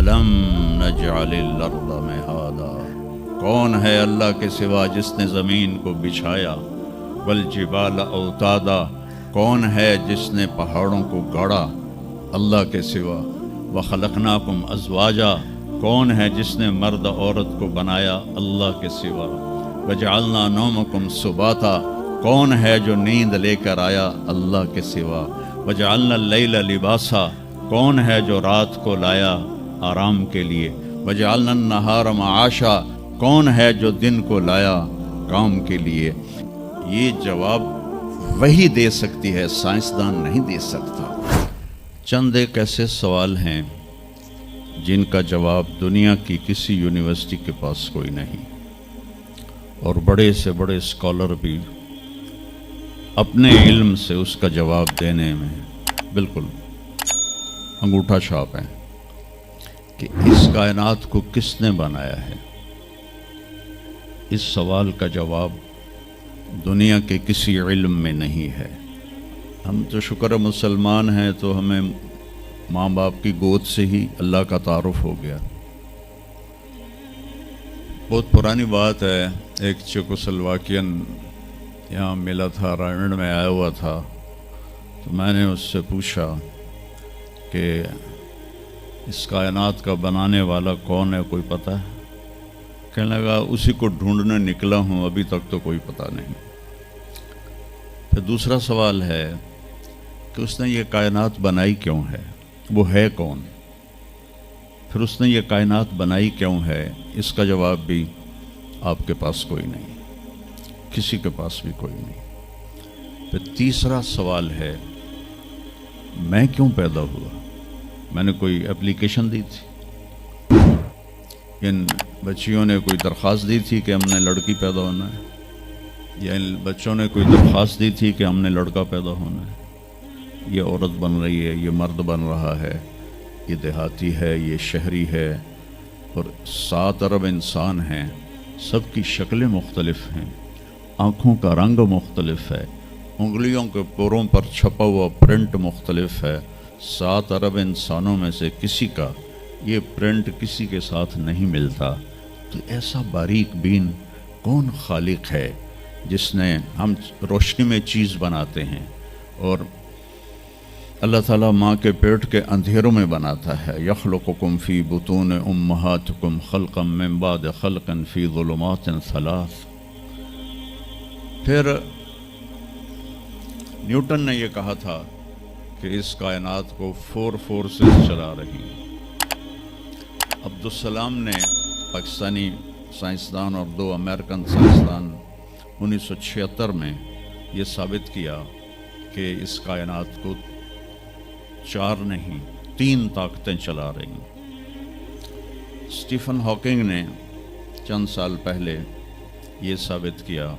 أَلَمْ نَجْعَلِ الْأَرْضَ مِهَادًا، کون ہے اللہ کے سوا جس نے زمین کو بچھایا، وَالْجِبَالَ أَوْتَادًا، کون ہے جس نے پہاڑوں کو گاڑا اللہ کے سوا، وَخَلَقْنَاكُمْ أَزْوَاجًا، کون ہے جس نے مرد عورت کو بنایا اللہ کے سوا، وَجَعَلْنَا نَوْمَكُمْ سُبَاتًا، کون ہے جو نیند لے کر آیا اللہ کے سوا، وَجَعَلْنَا اللَّيْلَ لِبَاسًا، کون ہے جو رات کو لایا آرام کے لیے، وَجَعَلْنَا النَّهَارَ مَعَاشًا، کون ہے جو دن کو لایا کام کے لیے۔ یہ جواب وہی دے سکتی ہے، سائنسدان نہیں دے سکتا۔ چند ایک ایسے سوال ہیں جن کا جواب دنیا کی کسی یونیورسٹی کے پاس کوئی نہیں، اور بڑے سے بڑے اسکالر بھی اپنے علم سے اس کا جواب دینے میں بالکل انگوٹھا چھاپ ہیں کہ اس کائنات کو کس نے بنایا ہے۔ اس سوال کا جواب دنیا کے کسی علم میں نہیں ہے۔ ہم تو شکر مسلمان ہیں تو ہمیں ماں باپ کی گود سے ہی اللہ کا تعارف ہو گیا۔ بہت پرانی بات ہے، ایک چیکوسلواکین یہاں ملا تھا، رائمنڈ میں آیا ہوا تھا، تو میں نے اس سے پوچھا کہ اس کائنات کا بنانے والا کون ہے، کوئی پتہ ہے؟ کہنے لگا اسی کو ڈھونڈنے نکلا ہوں، ابھی تک تو کوئی پتہ نہیں۔ پھر دوسرا سوال ہے کہ اس نے یہ کائنات بنائی کیوں ہے، وہ ہے کون؟ پھر اس نے یہ کائنات بنائی کیوں ہے، اس کا جواب بھی آپ کے پاس کوئی نہیں، کسی کے پاس بھی کوئی نہیں۔ پھر تیسرا سوال ہے میں کیوں پیدا ہوا؟ میں نے کوئی اپلیکیشن دی تھی؟ ان بچیوں نے کوئی درخواست دی تھی کہ ہم نے لڑکی پیدا ہونا ہے؟ یا ان بچوں نے کوئی درخواست دی تھی کہ ہم نے لڑکا پیدا ہونا ہے؟ یہ عورت بن رہی ہے، یہ مرد بن رہا ہے، یہ دیہاتی ہے، یہ شہری ہے، اور 7 ارب انسان ہیں، سب کی شکلیں مختلف ہیں، آنکھوں کا رنگ مختلف ہے، انگلیوں کے پوروں پر چھپا ہوا پرنٹ مختلف ہے۔ 7 ارب انسانوں میں سے کسی کا یہ پرنٹ کسی کے ساتھ نہیں ملتا، تو ایسا باریک بین کون خالق ہے جس نے، ہم روشنی میں چیز بناتے ہیں اور اللہ تعالیٰ ماں کے پیٹ کے اندھیروں میں بناتا ہے، یخلقکم فی بطون امہاتکم خلقا من بعد خلق فی ظلمات 3۔ پھر نیوٹن نے یہ کہا تھا کہ اس کائنات کو 4 فورسز چلا رہی ہیں۔ عبدالسلام نے، پاکستانی سائنسدان اور 2 امریکن سائنسدان، 1976 میں یہ ثابت کیا کہ اس کائنات کو 4 نہیں 3 طاقتیں چلا رہی ہیں۔ اسٹیفن ہاکنگ نے چند سال پہلے یہ ثابت کیا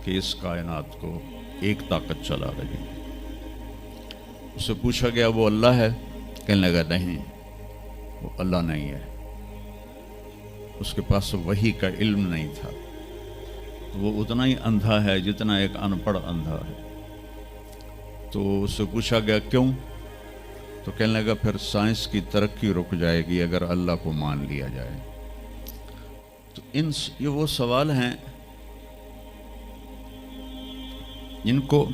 کہ اس کائنات کو 1 طاقت چلا رہی ہے۔ اسے پوچھا گیا وہ اللہ ہے؟ کہنے لگا نہیں، وہ اللہ نہیں ہے، اس کے پاس وحی کا علم نہیں تھا، وہ اتنا ہی اندھا ہے جتنا ایک ان پڑھ اندھا ہے۔ تو اس سے پوچھا گیا کیوں؟ تو کہنے لگا پھر سائنس کی ترقی رک جائے گی اگر اللہ کو مان لیا جائے۔ تو یہ وہ سوال ہیں جن کو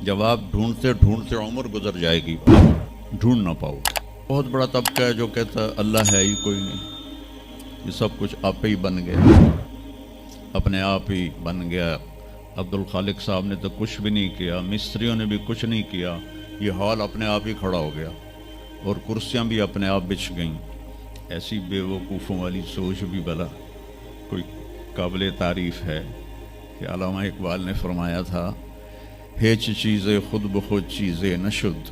جواب ڈھونڈتے ڈھونڈتے عمر گزر جائے گی، آپ ڈھونڈ نہ پاؤ۔ بہت بڑا طبقہ ہے جو کہتا ہے اللہ ہے ہی کوئی نہیں، یہ سب کچھ آپ ہی بن گیا، اپنے آپ ہی بن گیا۔ عبدالخالق صاحب نے تو کچھ بھی نہیں کیا، مستریوں نے بھی کچھ نہیں کیا، یہ ہال اپنے آپ ہی کھڑا ہو گیا اور کرسیاں بھی اپنے آپ بچھ گئیں۔ ایسی بے وقوفوں والی سوچ بھی بلا کوئی قابل تعریف ہے کہ علامہ اقبال نے فرمایا تھا، ہیچ چیزیں خود بخود چیزیں نشد،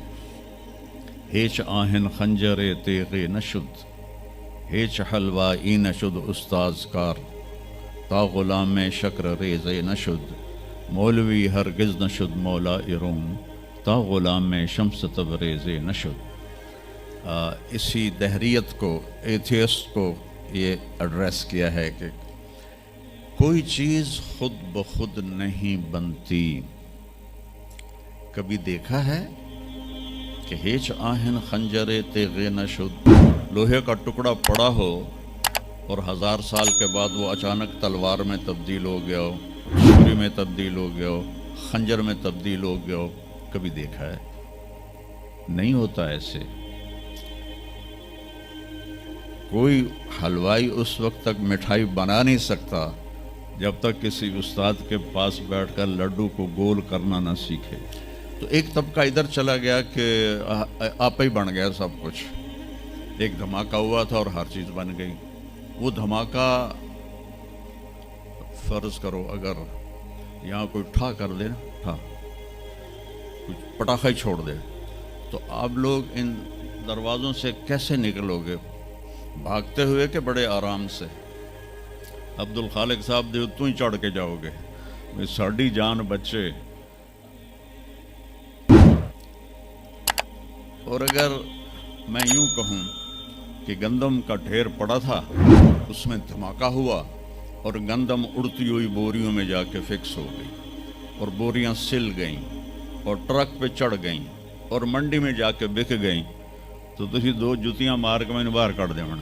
ہیچ آہن خنجر تیغ نشد، ہیچ حلوہ ای نشد استاذ کار، تا غلام شکر ریز نشد، مولوی ہرگز نشد مولا روم، تا غلام شمس تبریز نشد۔ اسی دہریت کو، ایتھیسٹ کو یہ ایڈریس کیا ہے کہ کوئی چیز خود بخود نہیں بنتی۔ کبھی دیکھا ہے کہ ہیچ آہن خنجر تیغ نشد، لوہے کا ٹکڑا پڑا ہو اور 1000 سال کے بعد وہ اچانک تلوار میں تبدیل ہو گیا ہو، چھری میں تبدیل ہو گیا ہو، خنجر میں تبدیل ہو گیا ہو، کبھی دیکھا ہے؟ نہیں ہوتا ایسے۔ کوئی حلوائی اس وقت تک مٹھائی بنا نہیں سکتا جب تک کسی استاد کے پاس بیٹھ کر لڈو کو گول کرنا نہ سیکھے۔ تو ایک طبقہ ادھر چلا گیا کہ آپ ہی بن گیا سب کچھ، ایک دھماکہ ہوا تھا اور ہر چیز بن گئی۔ وہ دھماکہ فرض کرو اگر یہاں کوئی ٹھا کر دے ٹھا، کچھ پٹاخہ ہی چھوڑ دے، تو آپ لوگ ان دروازوں سے کیسے نکلو گے؟ بھاگتے ہوئے کہ بڑے آرام سے؟ عبد الخالق صاحب دے تو ہی چڑھ کے جاؤ گے، ساڑی جان بچے۔ اور اگر میں یوں کہوں کہ گندم کا ڈھیر پڑا تھا، اس میں دھماکہ ہوا اور گندم اڑتی ہوئی بوریوں میں جا کے فکس ہو گئی اور بوریاں سل گئیں اور ٹرک پہ چڑھ گئیں اور منڈی میں جا کے بک گئیں، تو تسی 2 جتیاں مار کے میں نے باہر کر دینا۔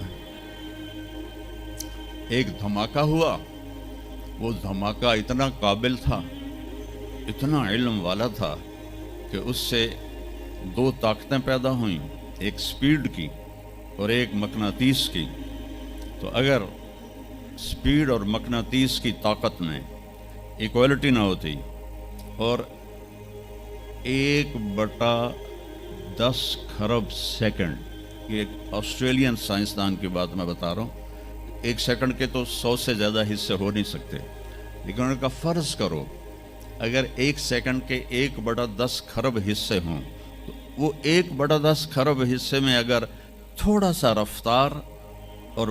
ایک دھماکہ ہوا، وہ دھماکہ اتنا قابل تھا، اتنا علم والا تھا کہ اس سے 2 طاقتیں پیدا ہوئیں، ایک سپیڈ کی اور ایک مقناطیس کی۔ تو اگر سپیڈ اور مقناطیس کی طاقت میں ایکوالٹی نہ ہوتی اور 1/10 خرب سیکنڈ، یہ ایک آسٹریلین سائنسدان کی بات میں بتا رہا ہوں، 1 سیکنڈ کے تو 100 سے زیادہ حصے ہو نہیں سکتے، لیکن ان کا فرض کرو اگر 1 سیکنڈ کے 1/10 خرب حصے ہوں، تو وہ 1/10 خرب حصے میں اگر تھوڑا سا رفتار اور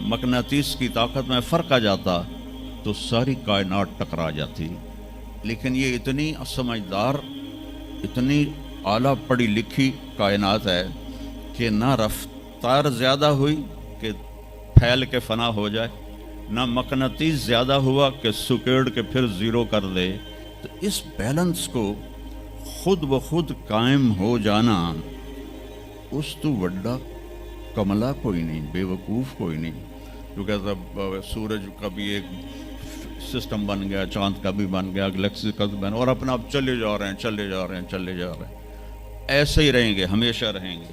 مقناطیس کی طاقت میں فرق آ جاتا تو ساری کائنات ٹکرا جاتی۔ لیکن یہ اتنی سمجھدار، اتنی اعلیٰ پڑھی لکھی کائنات ہے کہ نہ رفتار زیادہ ہوئی کہ پھیل کے فنا ہو جائے، نہ مقناطیس زیادہ ہوا کہ سکیڑ کے پھر زیرو کر دے۔ تو اس بیلنس کو خود بخود قائم ہو جانا، اس تو وڈا کملا کوئی نہیں، بے وقوف کوئی نہیں۔ کیونکہ سورج کا بھی ایک سسٹم بن گیا، چاند کا بھی بن گیا، گلیکسی کا بھی بن گیا، اور اپنا آپ چلے جا رہے ہیں، ایسے ہی رہیں گے، ہمیشہ رہیں گے۔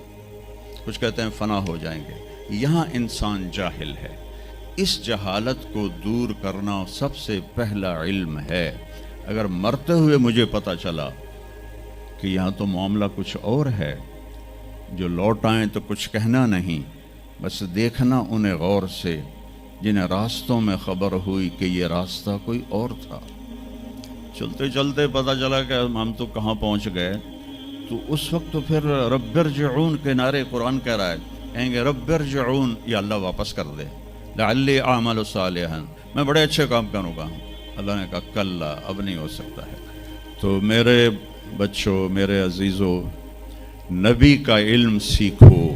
کچھ کہتے ہیں فنا ہو جائیں گے۔ یہاں انسان جاہل ہے، اس جہالت کو دور کرنا سب سے پہلا علم ہے۔ اگر مرتے ہوئے مجھے پتہ چلا کہ یہاں تو معاملہ کچھ اور ہے، جو لوٹ آئیں تو کچھ کہنا نہیں، بس دیکھنا انہیں غور سے جنہیں راستوں میں خبر ہوئی کہ یہ راستہ کوئی اور تھا۔ چلتے چلتے پتہ چلا کہ ہم تو کہاں پہنچ گئے، تو اس وقت تو پھر رب ارجعون کے نعرے قرآن کہہ رہا ہے، کہیں گے رب ارجعون، یا اللہ واپس کر دے، لعلی اعمل صالحا، میں بڑے اچھے کام کروں گا۔ اللہ نے کہا کلا، اب نہیں ہو سکتا ہے۔ تو میرے بچوں، میرے عزیزوں، نبی کا علم سیکھو۔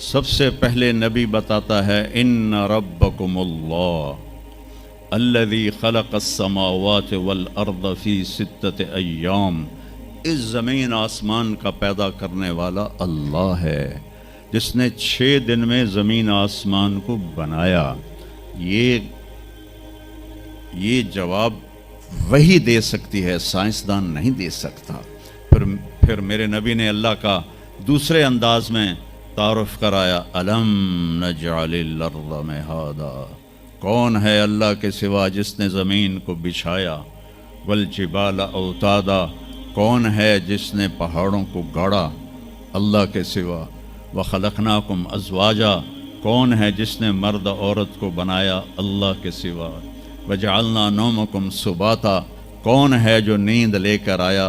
سب سے پہلے نبی بتاتا ہے ان ربکم اللہ الذی خلق السماوات والارض فی 6 ایام، اس زمین آسمان کا پیدا کرنے والا اللہ ہے جس نے 6 دن میں زمین آسمان کو بنایا۔ یہ جواب وہی دے سکتی ہے، سائنسدان نہیں دے سکتا۔ پھر میرے نبی نے اللہ کا دوسرے انداز میں تعارف کرایا، الم نجعل الارض مہادا، کون ہے اللہ کے سوا جس نے زمین کو بچھایا، والجبال اوتادا، کون ہے جس نے پہاڑوں کو گاڑا اللہ کے سوا، وخلقناکم ازواجا، کون ہے جس نے مرد عورت کو بنایا اللہ کے سوا، وجعلنا نومکم سباتا، کون ہے جو نیند لے کر آیا